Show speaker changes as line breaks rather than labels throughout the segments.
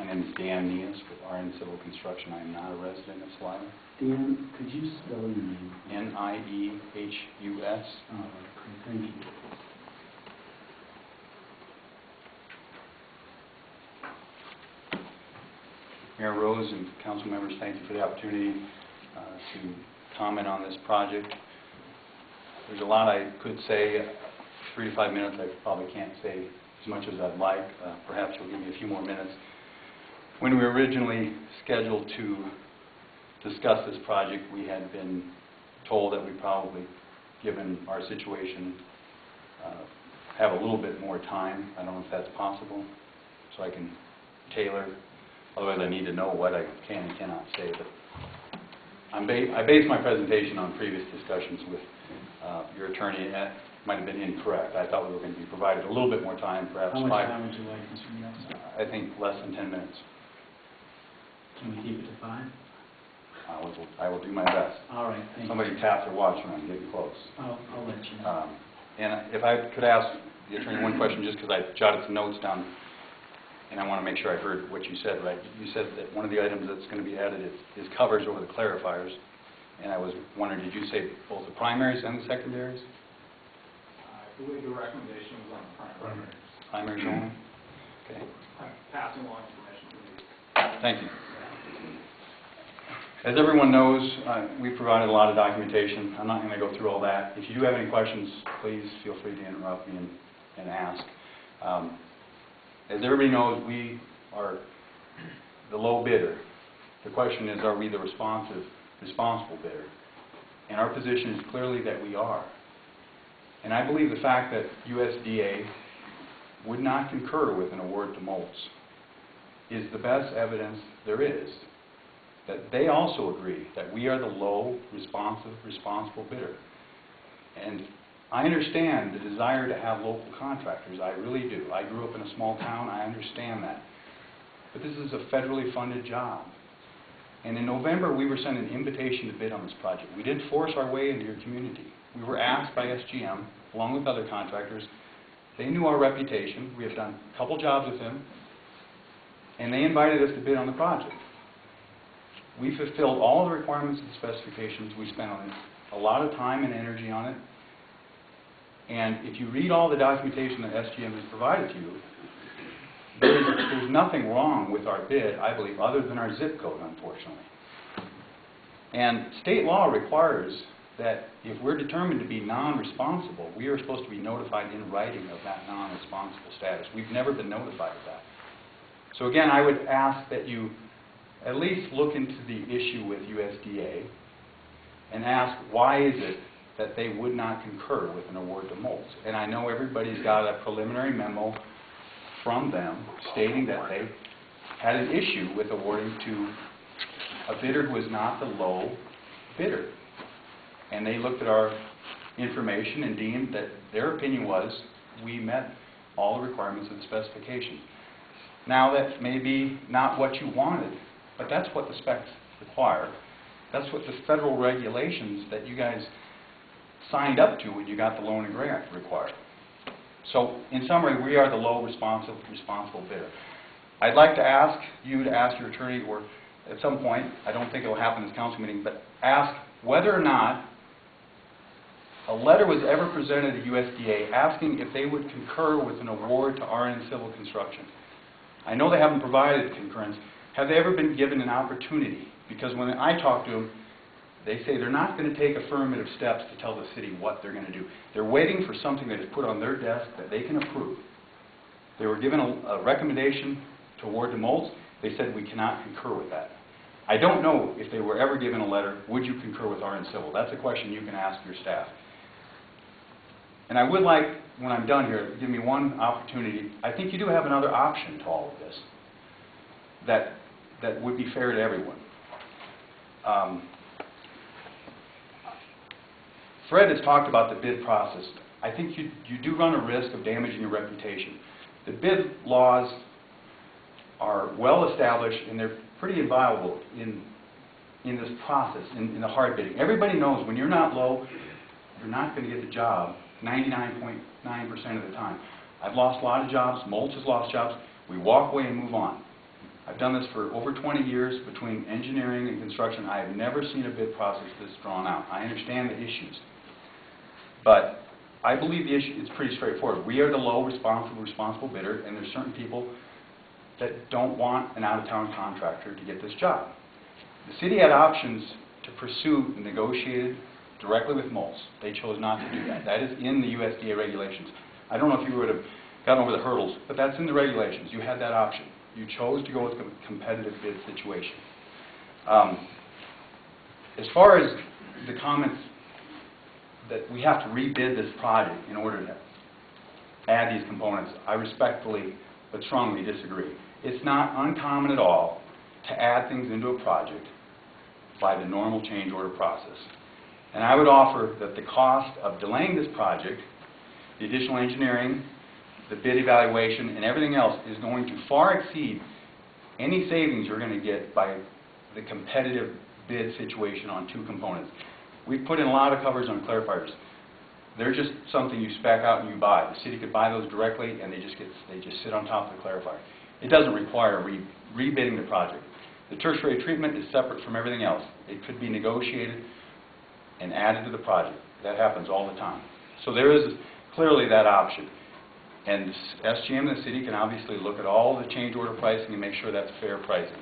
name is Dan Niehus with RN Civil Construction. I am not a resident of Salida.
Dan, could you spell your name?
Niehus.
Thank you.
Mayor Rose and council members, thank you for the opportunity to comment on this project. There's a lot I could say. 3 to 5 minutes, I probably can't say as much as I'd like. Perhaps you'll give me a few more minutes. When we were originally scheduled to discuss this project, we had been told that we probably, given our situation, have a little bit more time. I don't know if that's possible, so I can tailor. Otherwise, I need to know what I can and cannot say. But I based my presentation on previous discussions with your attorney, and that might have been incorrect. I thought we were going to be provided a little bit more time, perhaps 5.
How much time would you like, Mr. Niehus?
I think less than 10 minutes.
Can we keep it to 5?
I will do my best.
All right, thank
Somebody
you.
taps their watch when I'm getting close.
I'll let you know.
And if I could ask the attorney one question, just because I jotted some notes down, and I want to make sure I heard what you said right. You said that one of the items that's going to be added is covers over the clarifiers. And I was wondering, did you say both the primaries and the secondaries?
I believe the recommendation was on the primaries.
Primaries only? Okay.
I'm passing along information to you.
Thank you. As everyone knows, we provided a lot of documentation. I'm not going to go through all that. If you do have any questions, please feel free to interrupt me and ask. As everybody knows, we are the low bidder. The question is, are we the responsible bidder? And our position is clearly that we are. And I believe the fact that USDA would not concur with an award to Moltz is the best evidence there is that they also agree that we are the low, responsible bidder. And I understand the desire to have local contractors. I really do. I grew up in a small town. I understand that. But this is a federally funded job. And in November, we were sent an invitation to bid on this project. We didn't force our way into your community. We were asked by SGM, along with other contractors. They knew our reputation. We had done a couple jobs with them. And they invited us to bid on the project. We fulfilled all the requirements of the specifications. We spent a lot of time and energy on it. And if you read all the documentation that SGM has provided to you, there's nothing wrong with our bid, I believe, other than our zip code, unfortunately. And state law requires that if we're determined to be non-responsible, we are supposed to be notified in writing of that non-responsible status. We've never been notified of that. So again, I would ask that you at least look into the issue with USDA and ask why is it that they would not concur with an award to Moltz. And I know everybody's got a preliminary memo from them stating that they had an issue with awarding to a bidder who was not the low bidder. And they looked at our information and deemed that their opinion was we met all the requirements of the specification. Now that may be not what you wanted, but that's what the specs require. That's what the federal regulations that you guys signed up to when you got the loan and grant require. So in summary, we are the low responsible bidder. I'd like to ask you to ask your attorney, or at some point, I don't think it will happen in this council meeting, but ask whether or not a letter was ever presented to USDA asking if they would concur with an award to RN Civil Construction. I know they haven't provided concurrence. Have they ever been given an opportunity? Because when I talk to them, they say they're not going to take affirmative steps to tell the city what they're going to do. They're waiting for something that is put on their desk that they can approve. They were given a recommendation to award to Moltz. They said we cannot concur with that. I don't know if they were ever given a letter, would you concur with RN Civil? That's a question you can ask your staff. And I would like, when I'm done here, give me one opportunity. I think you do have another option to all of this that would be fair to everyone. Fred has talked about the bid process. I think you do run a risk of damaging your reputation. The bid laws are well established and they're pretty inviolable in this process, in the hard bidding. Everybody knows when you're not low, you're not going to get the job 99.9% of the time. I've lost a lot of jobs. Moltz has lost jobs. We walk away and move on. I've done this for over 20 years between engineering and construction. I have never seen a bid process this drawn out. I understand the issues, but I believe the issue is pretty straightforward. We are the low responsible bidder, and there's certain people that don't want an out-of-town contractor to get this job. The city had options to pursue negotiated directly with Moles. They chose not to do that. That is in the USDA regulations. I don't know if you would have gotten over the hurdles, but that's in the regulations. You had that option. You chose to go with a competitive bid situation. As far as the comments that we have to rebid this project in order to add these components, I respectfully but strongly disagree. It's not uncommon at all to add things into a project by the normal change order process. And I would offer that the cost of delaying this project, the additional engineering, the bid evaluation, and everything else is going to far exceed any savings you're going to get by the competitive bid situation on two components. We've put in a lot of covers on clarifiers. They're just something you spec out and you buy. The city could buy those directly, and they just sit on top of the clarifier. It doesn't require rebidding the project. The tertiary treatment is separate from everything else. It could be negotiated and added to the project. That happens all the time. So there is clearly that option. And SGM and the city can obviously look at all the change order pricing and make sure that's fair pricing.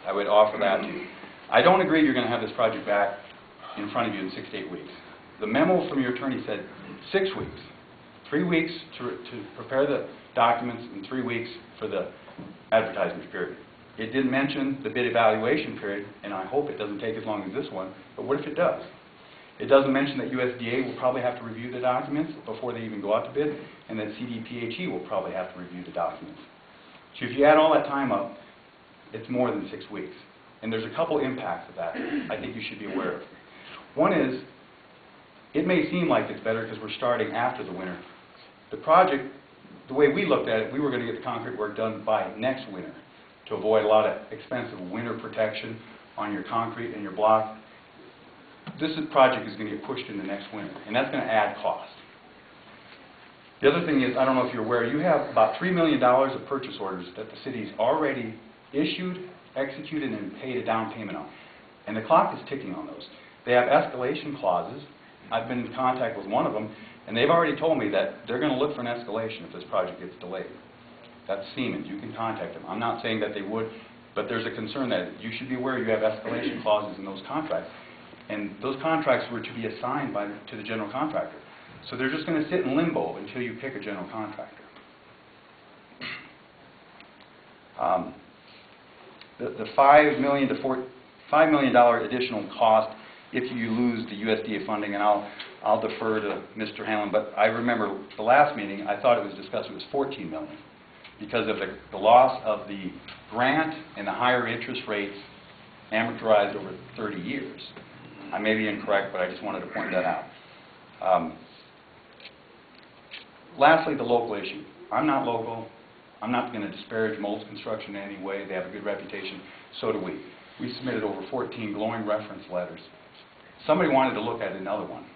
I would offer that to you. I don't agree you're going to have this project back in front of you in 6 to 8 weeks. The memo from your attorney said 6 weeks. 3 weeks to prepare the documents and 3 weeks for the advertisement period. It didn't mention the bid evaluation period, and I hope it doesn't take as long as this one, but what if it does? It doesn't mention that USDA will probably have to review the documents before they even go out to bid, and that CDPHE will probably have to review the documents. So if you add all that time up, it's more than 6 weeks. And there's a couple impacts of that I think you should be aware of. One is, it may seem like it's better because we're starting after the winter. The project, the way we looked at it, we were going to get the concrete work done by next winter to avoid a lot of expensive winter protection on your concrete and your block. This project is going to get pushed into next winter, and that's going to add cost. The other thing is, I don't know if you're aware, you have about $3 million of purchase orders that the city's already issued, executed, and paid a down payment on. And the clock is ticking on those. They have escalation clauses. I've been in contact with one of them, and they've already told me that they're going to look for an escalation if this project gets delayed. That's Siemens. You can contact them. I'm not saying that they would, but there's a concern that you should be aware you have escalation clauses in those contracts. And those contracts were to be assigned to the general contractor. So they're just going to sit in limbo until you pick a general contractor. The $5 million additional cost if you lose the USDA funding, and I'll defer to Mr. Hanlon, but I remember the last meeting, I thought it was discussed, it was $14 million because of the loss of the grant and the higher interest rates amortized over 30 years. I may be incorrect, but I just wanted to point that out. Lastly, the local issue. I'm not local. I'm not going to disparage Moles Construction in any way. They have a good reputation. So do we. We submitted over 14 glowing reference letters. Somebody wanted to look at another one,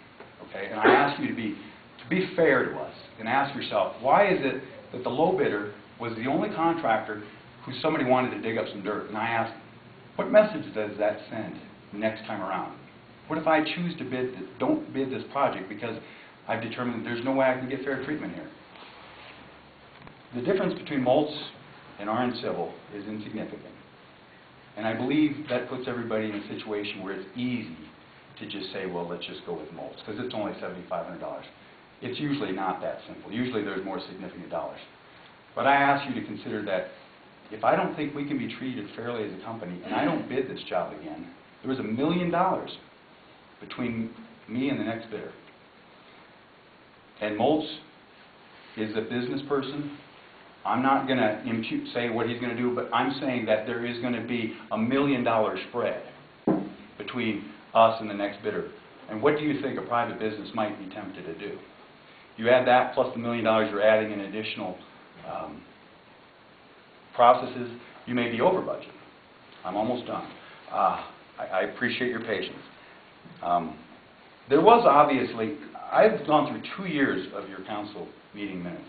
okay? And I ask you to be fair to us and ask yourself, why is it that the low bidder was the only contractor who somebody wanted to dig up some dirt? And I asked, what message does that send next time around? What if I choose to don't bid this project because I've determined that there's no way I can get fair treatment here? The difference between Moles and Orange Civil is insignificant. And I believe that puts everybody in a situation where it's easy to just say, well, let's just go with Moles, because it's only $7,500. It's usually not that simple. Usually there's more significant dollars. But I ask you to consider that if I don't think we can be treated fairly as a company, and I don't bid this job again, there was $1 million between me and the next bidder. And Moles is a business person. I'm not going to say what he's going to do, but I'm saying that there is going to be $1 million spread between us and the next bidder. And what do you think a private business might be tempted to do? You add that plus the $1 million you're adding in additional processes, you may be over budget. I'm almost done. I appreciate your patience. There was obviously, I've gone through 2 years of your council meeting minutes.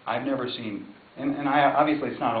I've never seen, and obviously it's not